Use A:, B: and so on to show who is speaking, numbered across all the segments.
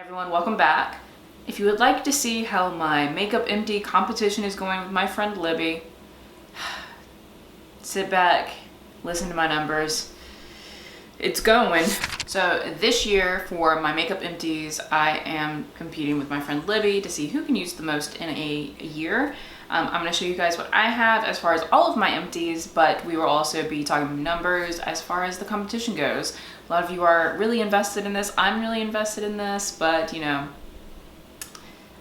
A: everyone, welcome back. If you would like to see how my Makeup Empty competition is going with my friend Libby, sit back, listen to my numbers. It's going. So this year for my Makeup Empties, I am competing with my friend Libby to see who can use the most in a year. I'm going to show you guys what I have as far as all of my empties, but we will also be talking numbers as far as the competition goes. A lot of you are really invested in this. I'm really invested in this, but you know,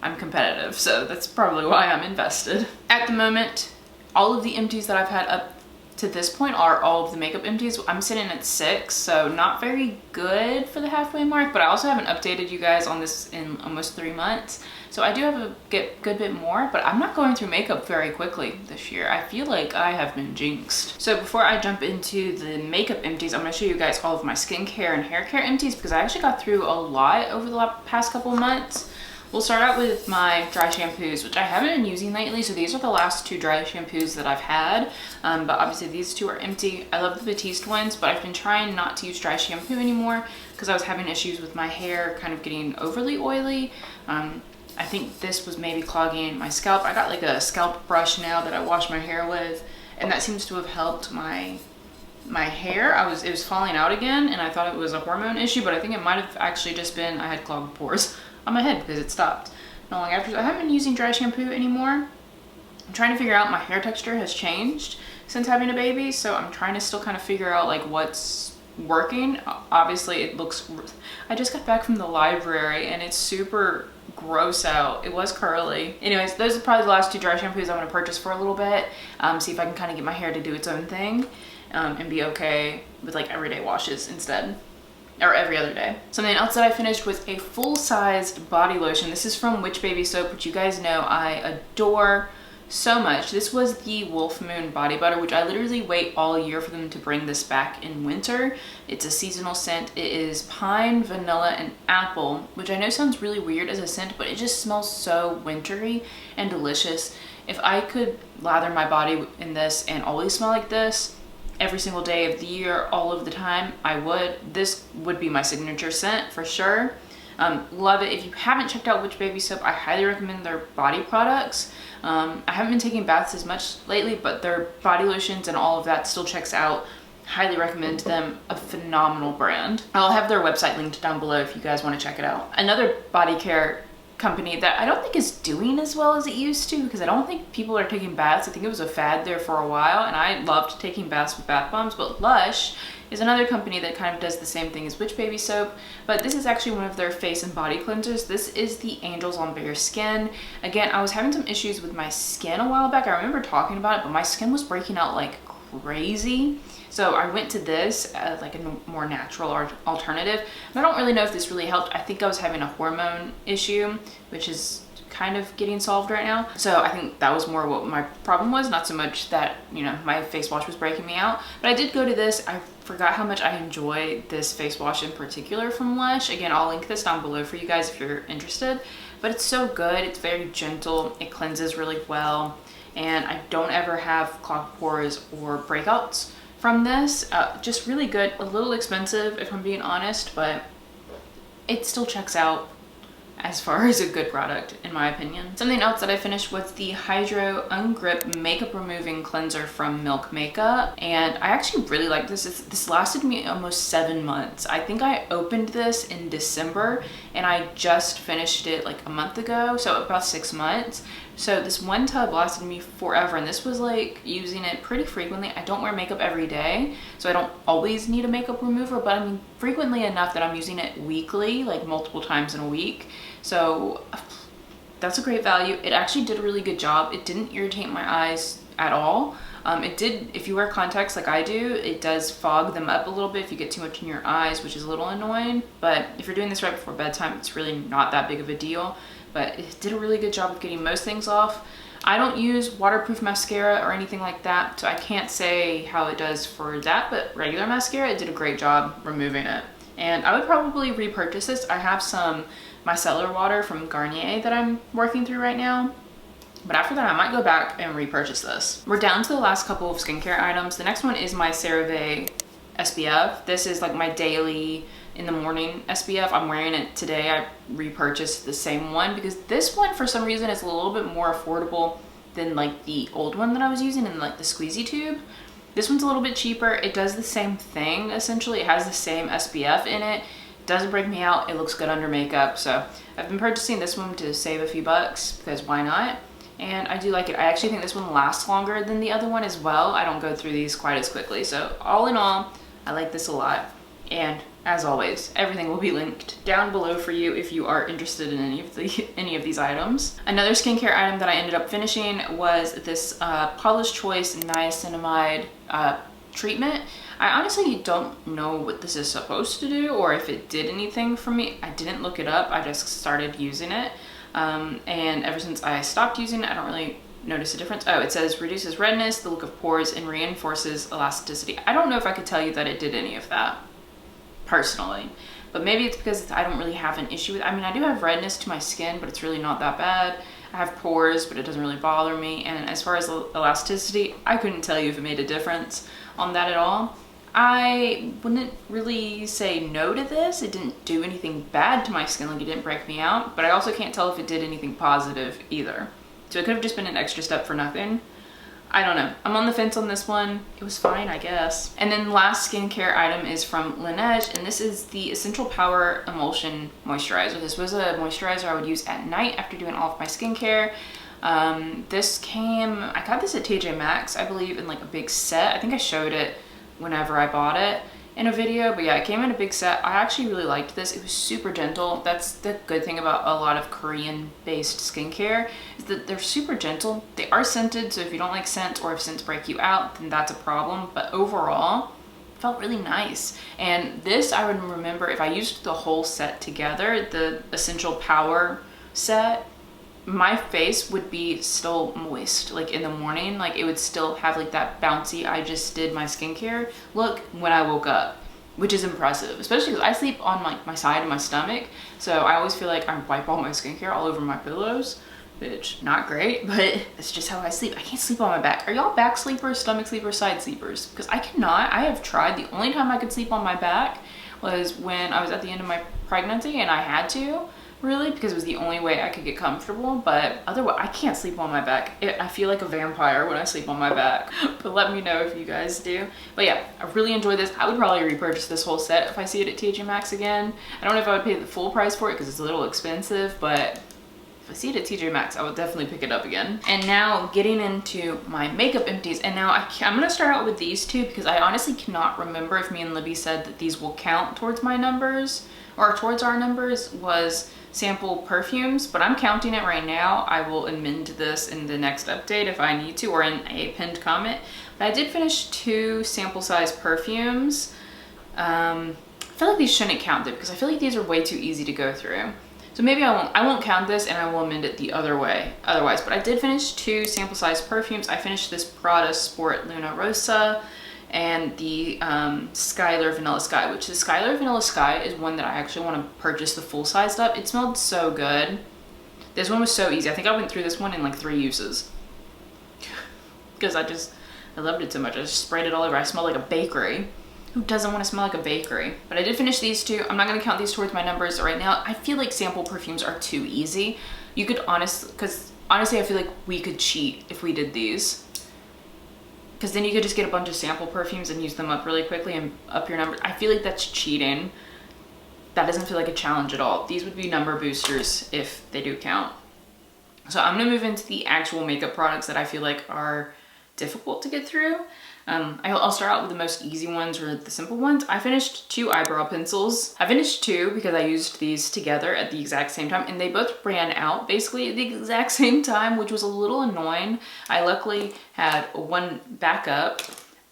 A: I'm competitive, so that's probably why I'm invested. At the moment, all of the empties that I've had up to this point are all of the Makeup Empties. I'm sitting at 6, so not very good for the halfway mark, but I also haven't updated you guys on this in almost 3 months. So I do have a good bit more, but I'm not going through makeup very quickly this year. I feel like I have been jinxed. So before I jump into the Makeup Empties, I'm gonna show you guys all of my skincare and hair care empties because I actually got through a lot over the past couple months. We'll start out with my dry shampoos, which I haven't been using lately. So these are the last 2 dry shampoos that I've had. But obviously these 2 are empty. I love the Batiste ones, but I've been trying not to use dry shampoo anymore because I was having issues with my hair kind of getting overly oily. I think this was maybe clogging my scalp. I got like a scalp brush now that I wash my hair with, and that seems to have helped my hair. It was falling out again, and I thought it was a hormone issue, but I think it might have actually just been I had clogged pores on my head because it stopped. Not long after, I haven't been using dry shampoo anymore. I'm trying to figure out, my hair texture has changed since having a baby, so I'm trying to still kind of figure out like what's working. Obviously it looks, I just got back from the library and it's super gross out. It was curly. Anyways, those are probably the last 2 dry shampoos I'm going to purchase for a little bit. See if I can kind of get my hair to do its own thing and be okay with like everyday washes instead. Or every other day. Something else that I finished was a full-sized body lotion. This is from Witch Baby Soap, which you guys know I adore so much. This was the Wolf Moon body butter, which I literally wait all year for them to bring this back in winter. It's a seasonal scent. It is pine, vanilla, and apple, which I know sounds really weird as a scent, but it just smells so wintry and delicious. If I could lather my body in this and always smell like this every single day of the year, all of the time, I would. This would be my signature scent for sure. Love it. If you haven't checked out Witch Baby Soap, I highly recommend their body products. I haven't been taking baths as much lately, but their body lotions and all of that still checks out. Highly recommend them. A phenomenal brand. I'll have their website linked down below if you guys want to check it out. Another body care company that I don't think is doing as well as it used to, because I don't think people are taking baths. I think it was a fad there for a while, and I loved taking baths with bath bombs, but Lush is another company that kind of does the same thing as Witch Baby Soap, but this is actually one of their face and body cleansers. This is the Angels on Bare Skin. Again, I was having some issues with my skin a while back. I remember talking about it, but my skin was breaking out like crazy. So I went to this as like a more natural alternative. And I don't really know if this really helped. I think I was having a hormone issue, which is kind of getting solved right now. So I think that was more what my problem was, not so much that, you know, my face wash was breaking me out. But I did go to this. I forgot how much I enjoy this face wash in particular from Lush. Again, I'll link this down below for you guys if you're interested. But it's so good. It's very gentle. It cleanses really well. And I don't ever have clogged pores or breakouts from this. Just really good. A little expensive if I'm being honest, but it still checks out as far as a good product in my opinion. Something else that I finished was the Hydro Ungrip Makeup Removing Cleanser from Milk Makeup, and I actually really like this. This lasted me almost 7 months. I think I opened this in December and I just finished it like a month ago, so about 6 months. So this one tub lasted me forever, and this was like using it pretty frequently. I don't wear makeup every day, so I don't always need a makeup remover, but I mean frequently enough that I'm using it weekly, like multiple times in a week. So that's a great value. It actually did a really good job. It didn't irritate my eyes at all. It did, if you wear contacts like I do, it does fog them up a little bit if you get too much in your eyes, which is a little annoying. But if you're doing this right before bedtime, it's really not that big of a deal. But it did a really good job of getting most things off. I don't use waterproof mascara or anything like that, so I can't say how it does for that, but regular mascara, it did a great job removing it. And I would probably repurchase this. I have some micellar water from Garnier that I'm working through right now. But after that, I might go back and repurchase this. We're down to the last couple of skincare items. The next one is my CeraVe SPF. This is like my daily in the morning SPF. I'm wearing it today. I repurchased the same one because this one for some reason is a little bit more affordable than like the old one that I was using in like the squeezy tube. This one's a little bit cheaper. It does the same thing essentially. It has the same SPF in it. Doesn't break me out. It looks good under makeup. So I've been purchasing this one to save a few bucks because why not? And I do like it. I actually think this one lasts longer than the other one as well. I don't go through these quite as quickly. So all in all, I like this a lot. And as always, everything will be linked down below for you if you are interested in any of these items. Another skincare item that I ended up finishing was this Paula's Choice niacinamide treatment. I honestly don't know what this is supposed to do or if it did anything for me. I didn't look it up. I just started using it. And ever since I stopped using it, I don't really notice a difference. Oh, it says reduces redness, the look of pores, and reinforces elasticity. I don't know if I could tell you that it did any of that personally, but maybe it's because I don't really have an issue with it. I mean, I do have redness to my skin, but it's really not that bad. I have pores, but it doesn't really bother me. And as far as elasticity, I couldn't tell you if it made a difference on that at all. I wouldn't really say no to this. It didn't do anything bad to my skin, like it didn't break me out, but I also can't tell if it did anything positive either. So it could have just been an extra step for nothing. I don't know. I'm on the fence on this one. It was fine, I guess. And then the last skincare item is from Laneige, and this is the Essential Power Emulsion Moisturizer. This was a moisturizer I would use at night after doing all of my skincare. I got this at TJ Maxx, I believe, in like a big set. I think I showed it whenever I bought it in a video, but yeah, it came in a big set. I actually really liked this. It was super gentle. That's the good thing about a lot of Korean based skincare, is that they're super gentle. They are scented, so if you don't like scents or if scents break you out, then that's a problem, but overall it felt really nice. And this, I would remember if I used the whole set together, the Essential Power set, my face would be still moist, like in the morning, like it would still have like that bouncy I just did my skincare look when I woke up, which is impressive, especially because I sleep on like my side of my stomach, so I always feel like I wipe all my skincare all over my pillows, which not great, but it's just how I sleep. I can't sleep on my back. Are y'all back sleepers, stomach sleepers, side sleepers? Because I cannot. I have tried. The only time I could sleep on my back was when I was at the end of my pregnancy and I had to, really, because it was the only way I could get comfortable, but otherwise I can't sleep on my back. I feel like a vampire when I sleep on my back. But let me know if you guys do. But yeah, I really enjoyed this. I would probably repurchase this whole set if I see it at TJ Maxx again. I don't know if I would pay the full price for it because it's a little expensive, but if I see it at TJ Maxx, I would definitely pick it up again. And now getting into my makeup empties, and now I'm gonna start out with these two because I honestly cannot remember if me and Libby said that these will count towards my numbers or towards our numbers was sample perfumes, but I'm counting it right now. I will amend this in the next update if I need to, or in a pinned comment. But I did finish 2 sample size perfumes. I feel like these shouldn't count though, because I feel like these are way too easy to go through. So maybe I won't count this and I will amend it the other way otherwise. But I did finish 2 sample size perfumes. I finished this Prada Sport Luna Rosa and the Skylar Vanilla Sky, which the Skylar Vanilla Sky is one that I actually want to purchase the full sized up. It smelled so good. This one was so easy. I think I went through this one in like 3 uses because I loved it so much. I just sprayed it all over. I smelled like a bakery. Who doesn't want to smell like a bakery? But I did finish these 2. I'm not going to count these towards my numbers right now. I feel like sample perfumes are too easy. You could honestly I feel like we could cheat if we did these. Because then you could just get a bunch of sample perfumes and use them up really quickly and up your numbers. I feel like that's cheating. That doesn't feel like a challenge at all. These would be number boosters if they do count. So I'm gonna move into the actual makeup products that I feel like are difficult to get through. I'll start out with the most easy ones or the simple ones. I finished 2 eyebrow pencils. I finished 2 because I used these together at the exact same time, and they both ran out basically at the exact same time, which was a little annoying. I luckily had 1 backup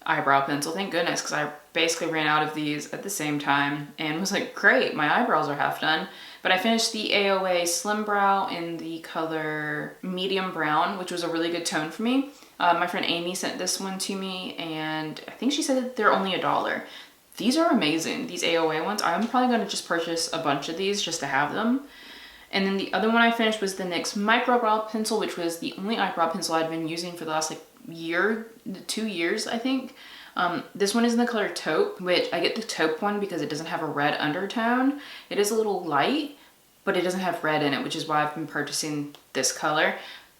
A: eyebrow pencil, thank goodness, because I basically ran out of these at the same time and was like, great, my eyebrows are half done. But I finished the AOA Slim Brow in the color medium brown, which was a really good tone for me. My friend Amy sent this one to me, and I think she said that they're only $1. These are amazing, these AOA ones. I'm probably going to just purchase a bunch of these just to have them. And then the other one I finished was the NYX Micro Brow Pencil, which was the only eyebrow pencil I'd been using for the last like 2 years, I think. This one is in the color taupe, which I get the taupe one because it doesn't have a red undertone. It is a little light, but it doesn't have red in it, which is why I've been purchasing this color.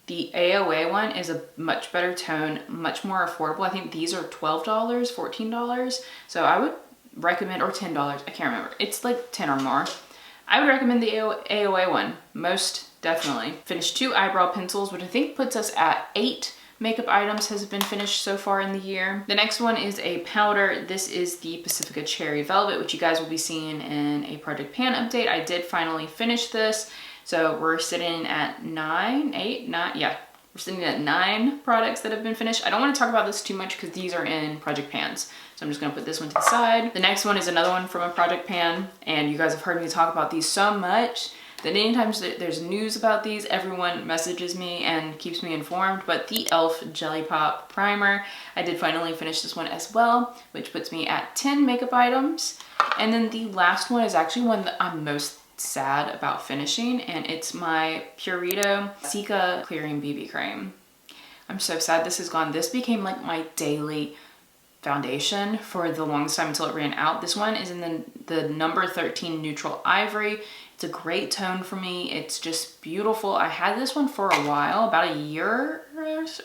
A: The AOA one is a much better tone, much more affordable. I think these are $12, $14. So I would recommend, or $10, I can't remember. It's like 10 or more. I would recommend the AOA one, most definitely. Finished 2 eyebrow pencils, which I think puts us at 8 makeup items has been finished so far in the year. The next one is a powder. This is the Pacifica Cherry Velvet, which you guys will be seeing in a Project Pan update. I did finally finish this. So we're sitting at 9, yeah. We're sitting at 9 products that have been finished. I don't want to talk about this too much because these are in Project Pans. So I'm just gonna put this one to the side. The next one is another one from a Project Pan, and you guys have heard me talk about these so much that anytime there's news about these, everyone messages me and keeps me informed. But the e.l.f. Jelly Pop Primer, I did finally finish this one as well, which puts me at 10 makeup items. And then the last one is actually one that I'm most sad about finishing, and it's my Purito Cica Clearing BB Cream. I'm so sad this is gone. This became like my daily foundation for the longest time until it ran out. This one is in the number 13 Neutral Ivory. It's a great tone for me. It's just beautiful. I had this one for a while, about a year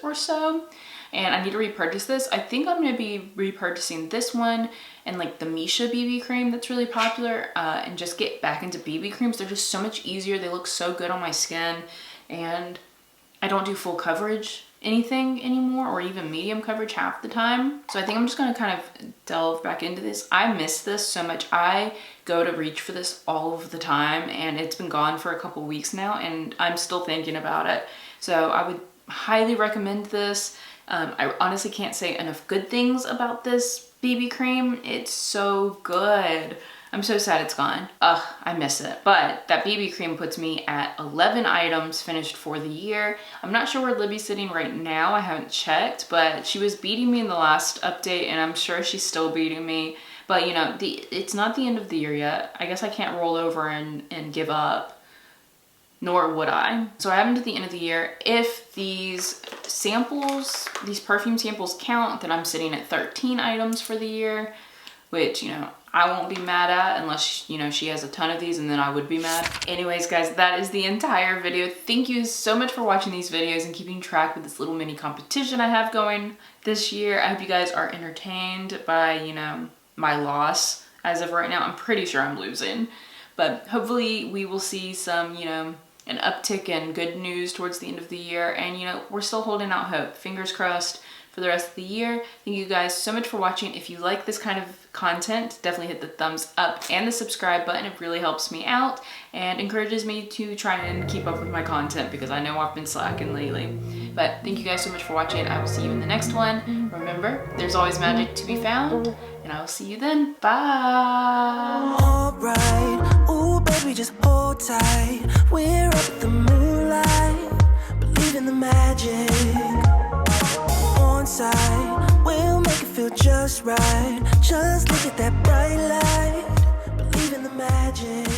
A: or so, and I need to repurchase this. I think I'm gonna be repurchasing this one and like the Misha BB cream that's really popular, and just get back into BB creams. They're just so much easier. They look so good on my skin, and I don't do full coverage anything anymore, or even medium coverage half the time. So I think I'm just gonna kind of delve back into this. I miss this so much. I go to reach for this all of the time, and it's been gone for a couple weeks now, and I'm still thinking about it. So I would highly recommend this. I honestly can't say enough good things about this BB cream. It's so good. I'm so sad it's gone. Ugh, I miss it. But that BB cream puts me at 11 items finished for the year. I'm not sure where Libby's sitting right now. I haven't checked, but she was beating me in the last update, and I'm sure she's still beating me. But you know, it's not the end of the year yet. I guess I can't roll over and give up, nor would I. So I haven't to the end of the year. If these samples, these perfume samples count, then I'm sitting at 13 items for the year, which, you know, I won't be mad at unless, you know, she has a ton of these, and then I would be mad. Anyways, guys, that is the entire video. Thank you so much for watching these videos and keeping track with this little mini competition I have going this year. I hope you guys are entertained by, you know, my loss. As of right now, I'm pretty sure I'm losing. But hopefully we will see some, you know, an uptick in good news towards the end of the year. And, you know, we're still holding out hope. Fingers crossed for the rest of the year. Thank you guys so much for watching. If you like this kind of content, definitely hit the thumbs up and the subscribe button. It really helps me out and encourages me to try and keep up with my content, because I know I've been slacking lately. But thank you guys so much for watching. I will see you in the next one. Remember, there's always magic to be found, and I will see you then. Bye.
B: Alright, ooh baby, just hold tight. We're up at the moonlight, believe in the magic. On side, we'll make it feel just right. Just look at that bright light, believe in the magic.